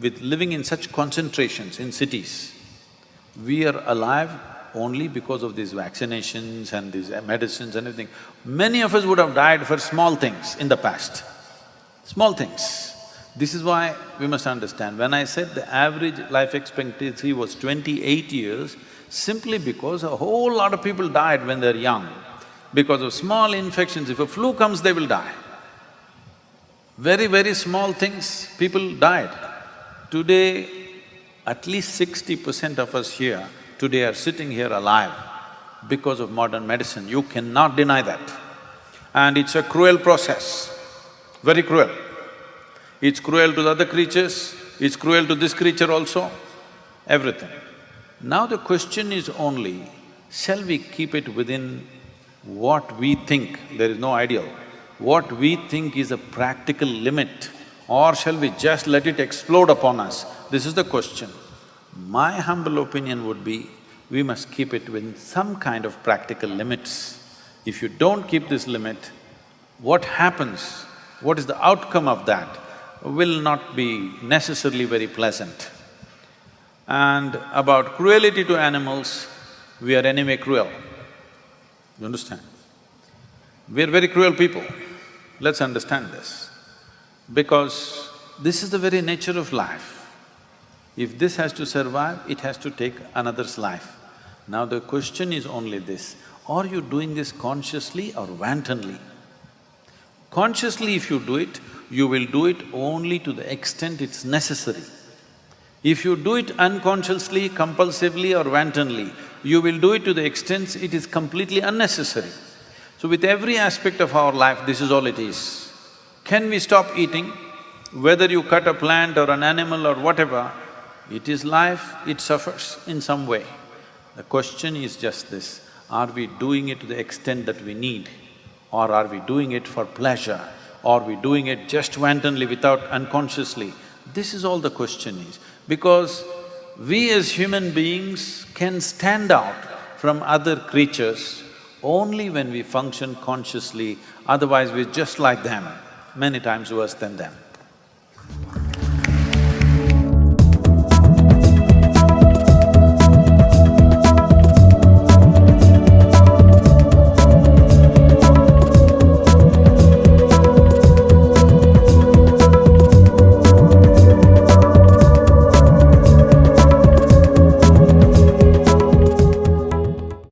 with living in such concentrations in cities, we are alive only because of these vaccinations and these medicines and everything. Many of us would have died for small things in the past, small things. This is why we must understand, when I said the average life expectancy was 28 years, simply because a whole lot of people died when they're young. Because of small infections, if a flu comes, they will die. Very, very small things, people died. Today, at least 60% of us here today are sitting here alive because of modern medicine. You cannot deny that. And it's a cruel process, very cruel. It's cruel to the other creatures, it's cruel to this creature also, everything. Now the question is only, shall we keep it within what we think, there is no ideal, what we think is a practical limit, or shall we just let it explode upon us? This is the question. My humble opinion would be, we must keep it within some kind of practical limits. If you don't keep this limit, what happens, what is the outcome of that will not be necessarily very pleasant. And about cruelty to animals, we are anyway cruel. You understand? We are very cruel people. Let's understand this. Because this is the very nature of life. If this has to survive, it has to take another's life. Now the question is only this, are you doing this consciously or wantonly? Consciously if you do it, you will do it only to the extent it's necessary. If you do it unconsciously, compulsively or wantonly, you will do it to the extent it is completely unnecessary. So with every aspect of our life, this is all it is. Can we stop eating? Whether you cut a plant or an animal or whatever, it is life, it suffers in some way. The question is just this, are we doing it to the extent that we need? Or are we doing it for pleasure? Or are we doing it just wantonly without unconsciously? This is all the question is. Because we as human beings can stand out from other creatures only when we function consciously, otherwise we're just like them, many times worse than them.